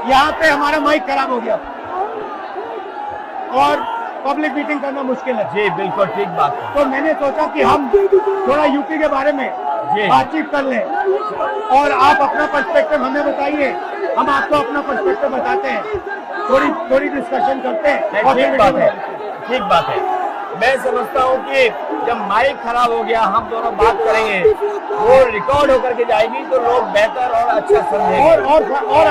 यहाँ पे हमारा माइक खराब हो गया और पब्लिक मीटिंग करना मुश्किल है। जी बिल्कुल ठीक बात है। तो मैंने सोचा कि हम थोड़ा यूपी के बारे में बातचीत कर लें और आप अपना पर्सपेक्टिव हमें बताइए, हम आपको अपना पर्सपेक्टिव बताते हैं, थोड़ी डिस्कशन करते हैं। और ठीक बात है, ठीक बात है। मैं समझता हूँ कि जब माइक खराब हो गया हम दोनों बात करेंगे, वो रिकॉर्ड होकर के जाएगी तो लोग बेहतर और अच्छा समझेंगे और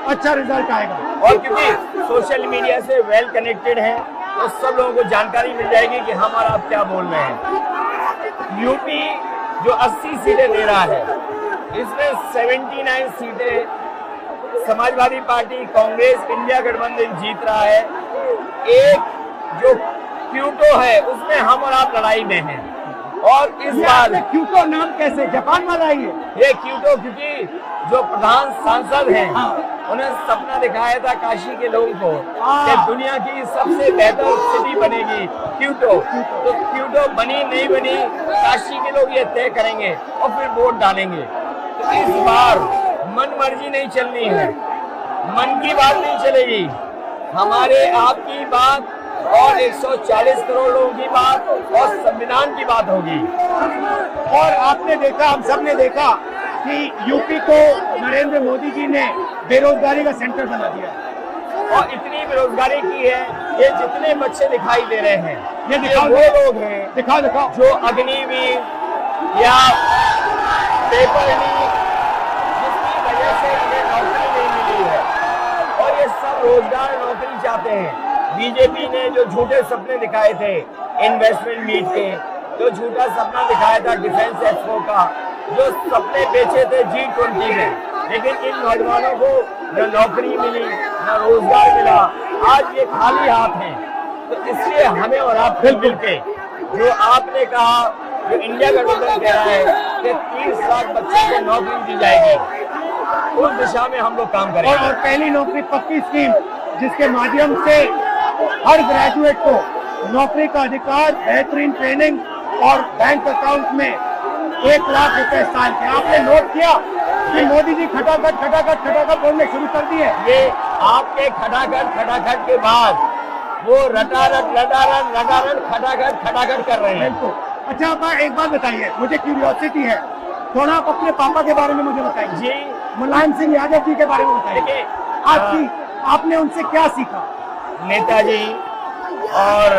अच्छा रिजल्ट आएगा। और क्योंकि सोशल मीडिया से वेल कनेक्टेड है तो सब लोगों को जानकारी मिल जाएगी कि हम और आप क्या बोल रहे हैं। यूपी जो 80 सीटें दे रहा है, इसमें 79 सीटें समाजवादी पार्टी, कांग्रेस, इंडिया गठबंधन जीत रहा है। एक जो क्यूटो है उसमें हम और आप लड़ाई में हैं। और इस बार क्यूटो नाम कैसे जापान वाला ही है ये क्यूटो, क्योंकि जो प्रधान सांसद हैं उन्हें सपना दिखाया था काशी के लोगों को कि दुनिया की सबसे बेहतर सिटी बनेगी क्यूटो। तो क्यूटो बनी नहीं बनी काशी के लोग ये तय करेंगे और फिर वोट डालेंगे। तो इस बार मन मर्जी नहीं चलनी है, मन की बात नहीं चलेगी, हमारे आपकी बात और 140 करोड़ लोगों की बात और संविधान की बात होगी। और आपने देखा, हम सब ने देखा कि यूपी को नरेंद्र मोदी जी ने बेरोजगारी का सेंटर बना दिया और इतनी बेरोजगारी की है। ये जितने बच्चे दिखाई दे रहे हैं ये दिखाओ, वो लोग हैं दिखाओ जो अग्निवीर या पेपर लीक जिसकी वजह से इन्हें नौकरी नहीं मिली है और ये सब रोजगार नौकरी चाहते हैं। बीजेपी ने जो झूठे सपने दिखाए थे इन्वेस्टमेंट मीट के, जो झूठा सपना दिखाया था डिफेंस एक्सपो का, जो सपने बेचे थे G20 में, लेकिन इन नौजवानों को न नौकरी मिली न रोजगार मिला, आज ये खाली हाथ हैं। तो इसलिए हमें और आप मिल के जो आपने कहा, जो इंडिया गठबंधन कह रहा है कि 30 लाख बच्चों को नौकरी दी जाएगी, उस दिशा में हम लोग काम करेंगे। और पहली नौकरी पक्की स्कीम जिसके माध्यम से हर ग्रेजुएट को नौकरी का अधिकार, बेहतरीन ट्रेनिंग और बैंक अकाउंट में 1 लाख रुपए साल के। आपने नोट किया कि मोदी जी खटाखट बोलने शुरू कर दिए। ये आपके खटाखट के बाद वो रटारट खटाखट कर रहे हैं। अच्छा आप एक बात बताइए, मुझे क्यूरियोसिटी है, थोड़ा आप अपने पापा के बारे में मुझे बताइए जी। मुलायम सिंह यादव जी के बारे में बताइए। आपने उनसे क्या सीखा? नेताजी और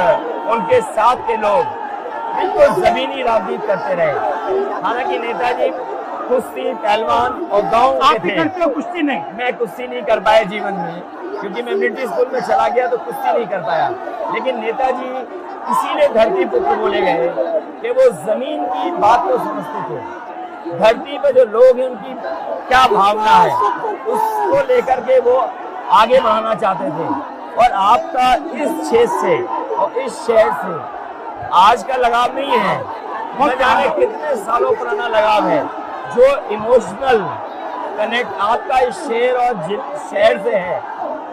उनके साथ के लोग बिल्कुल जमीनी राजनीति करते रहे। हालांकि नेताजी कुश्ती, पहलवान और गांव के थे। करते हो कुश्ती? नहीं, मैं कुश्ती नहीं कर पाया जीवन में, क्योंकि मैं मिलिट्री स्कूल में चला गया तो कुश्ती नहीं कर पाया। लेकिन नेताजी इसीलिए धरती पुत्र बोले गए कि वो जमीन की बात को समझते थे। धरती पर जो लोग हैं उनकी क्या भावना है उसको लेकर के वो आगे बढ़ाना चाहते थे। और आपका इस क्षेत्र से और इस शहर से आज का लगाव नहीं है, न जाने कितने सालों पुराना लगाव है। जो इमोशनल कनेक्ट आपका इस शहर और शहर से है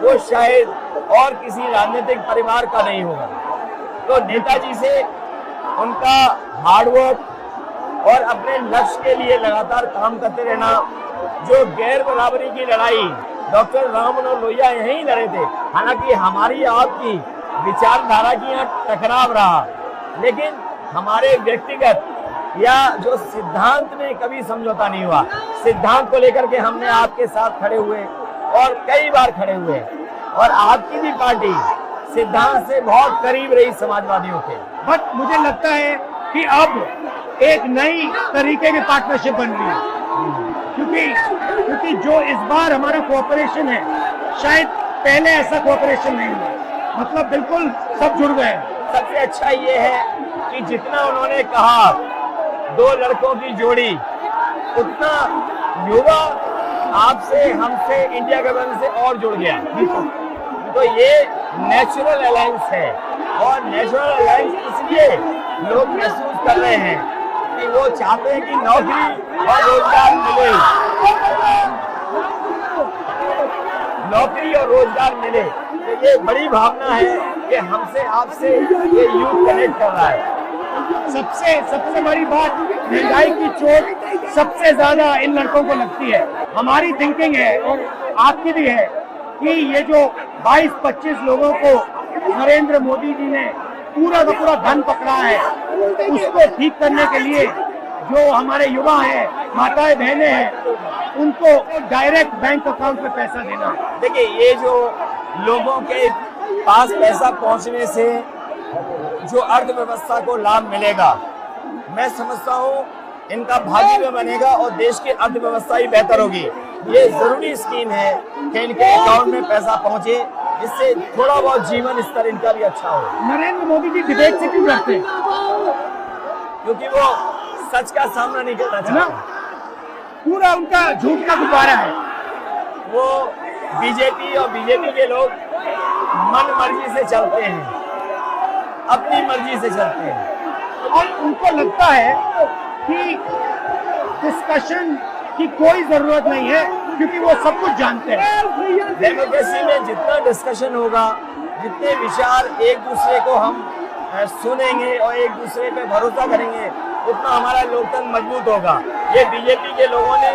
वो शायद और किसी राजनीतिक परिवार का नहीं होगा। तो नेताजी से उनका हार्डवर्क और अपने लक्ष्य के लिए लगातार काम करते रहना, जो गैर बराबरी की लड़ाई डॉक्टर राम मनोहर लोहिया यहीं लड़े थे। हालांकि हमारी आपकी विचारधारा की यहाँ टकराव रहा, लेकिन हमारे व्यक्तिगत या जो सिद्धांत में कभी समझौता नहीं हुआ। सिद्धांत को लेकर के हमने आपके साथ खड़े हुए और कई बार खड़े हुए, और आपकी भी पार्टी सिद्धांत से बहुत करीब रही समाजवादियों के। बट मुझे लगता है कि अब एक नई तरीके की पार्टनरशिप बन रही है, क्योंकि जो इस बार हमारा कोऑपरेशन है, शायद पहले ऐसा कोऑपरेशन नहीं हुआ। मतलब बिल्कुल सब जुड़ गए। सबसे अच्छा ये है कि जितना उन्होंने कहा 2 लड़कों की जोड़ी, उतना युवा आपसे, हमसे, इंडिया गठबंधन से और जुड़ गया। तो ये नेचुरल अलायंस है, और नेचुरल अलायंस इसलिए लोग महसूस कर रहे हैं कि वो चाहते हैं कि नौकरी और रोजगार मिले, नौकरी और रोजगार मिले। तो ये बड़ी भावना है कि हमसे आपसे ये यूथ कनेक्ट कर रहा है। सबसे बड़ी बात, महंगाई की चोट सबसे ज्यादा इन लड़कों को लगती है। हमारी थिंकिंग है, और आपकी भी है कि ये जो 22-25 लोगों को नरेंद्र मोदी जी ने पूरा का पूरा धन पकड़ा है, उसको ठीक करने के लिए जो हमारे युवा हैं, माताएं बहनें हैं, उनको डायरेक्ट बैंक अकाउंट में पैसा देना है। देखिए, ये जो लोगों के पास पैसा पहुंचने से जो अर्थव्यवस्था को लाभ मिलेगा, मैं समझता हूँ इनका भाग्य भी बनेगा और देश की अर्थव्यवस्था ही बेहतर होगी। ये जरूरी स्कीम है कि इनके अकाउंट में पैसा पहुंचे, जिससे थोड़ा बहुत जीवन स्तर इनका भी अच्छा हो। नरेंद्र मोदी जी डिबेट से क्यों डरते हैं? क्योंकि वो सच का सामना नहीं करना चाहते। पूरा उनका झूठ का गुब्बारा है। वो बीजेपी और बीजेपी के लोग मन मर्जी से चलते हैं, अपनी मर्जी से चलते हैं, और उनको लगता है कि डिस्कशन की कोई जरूरत नहीं है क्योंकि वो सब कुछ जानते हैं। डेमोक्रेसी में जितना डिस्कशन होगा, जितने विचार एक दूसरे को हम सुनेंगे और एक दूसरे पे भरोसा करेंगे, उतना हमारा लोकतंत्र मजबूत होगा। ये बीजेपी के लोगों ने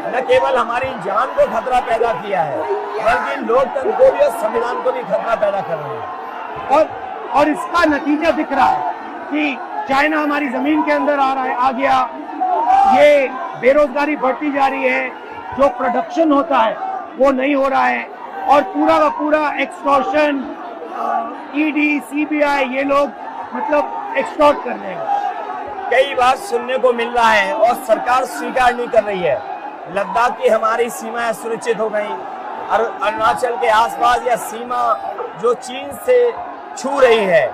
न केवल हमारी जान को खतरा पैदा किया है, बल्कि लोकतंत्र को भी और संविधान को भी खतरा पैदा कर रहे हैं। और इसका नतीजा दिख रहा है कि चाइना हमारी जमीन के अंदर आ रहा है, आ गया। ये बेरोजगारी बढ़ती जा रही है, जो प्रोडक्शन होता है वो नहीं हो रहा है, और पूरा का पूरा एक्सटॉर्शन, ईडी, सीबीआई, ये लोग मतलब एक्सटॉर्ट कर रहे हैं। कई बार सुनने को मिल रहा है और सरकार स्वीकार नहीं कर रही है, लद्दाख की हमारी सीमाएं सुरक्षित हो गई, और अरुणाचल के आसपास या सीमा जो चीन से छू रही है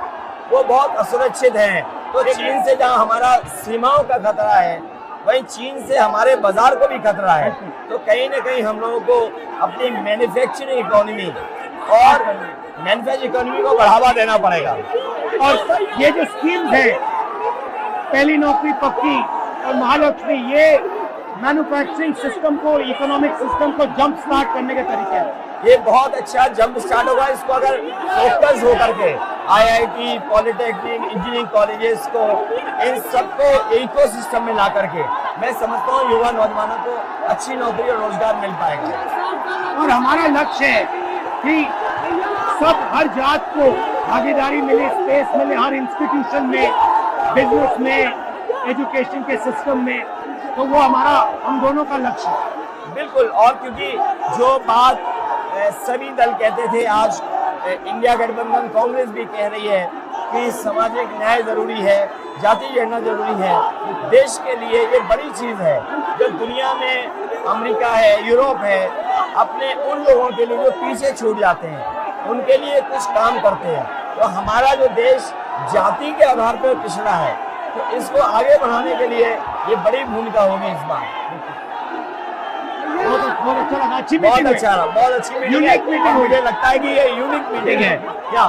वो बहुत असुरक्षित है। तो चीन से जहां हमारा सीमाओं का खतरा है, वहीं चीन से हमारे बाजार को भी खतरा है। तो कहीं ना कहीं हम लोगों को अपनी मैन्युफैक्चरिंग इकोनॉमी और मैन्युफैक्चरिंग इकोनॉमी को बढ़ावा देना पड़ेगा। और ये जो स्कीम्स है, पहली नौकरी पक्की और महालक्ष्मी, ये मैन्युफैक्चरिंग सिस्टम को, इकोनॉमिक सिस्टम को जंप स्टार्ट करने के तरीके हैं। ये बहुत अच्छा जंप स्टार्ट होगा। इसको अगर फोकस होकर के आईआईटी, पॉलिटेक्निक, इंजीनियरिंग कॉलेजेस को, इन सबको इकोसिस्टम में ला करके, मैं समझता हूँ युवा नौजवानों को अच्छी नौकरी और रोजगार मिल पाएगा। और हमारा लक्ष्य है कि सब, हर जात को भागीदारी मिले, स्पेस मिले, हर इंस्टीट्यूशन में, बिजनेस में, एजुकेशन के सिस्टम में। तो वो हमारा, हम दोनों का लक्ष्य है। बिल्कुल। और क्योंकि जो बात सभी दल कहते थे, आज इंडिया गठबंधन कांग्रेस भी कह रही है कि सामाजिक न्याय जरूरी है, जाति जनगणना जरूरी है। देश के लिए ये बड़ी चीज है। जो दुनिया में अमेरिका है, यूरोप है, अपने उन लोगों के लिए जो पीछे छूट जाते हैं, उनके लिए कुछ काम करते हैं। तो हमारा जो देश जाति के आधार पर पिछड़ा है, तो इसको आगे बढ़ाने के लिए ये बड़ी भूमिका होगी इस बार। बहुत अच्छा लगा, अच्छी बहुत अच्छी मीटिंग है। मुझे लगता है कि ये यूनिक मीटिंग है क्या?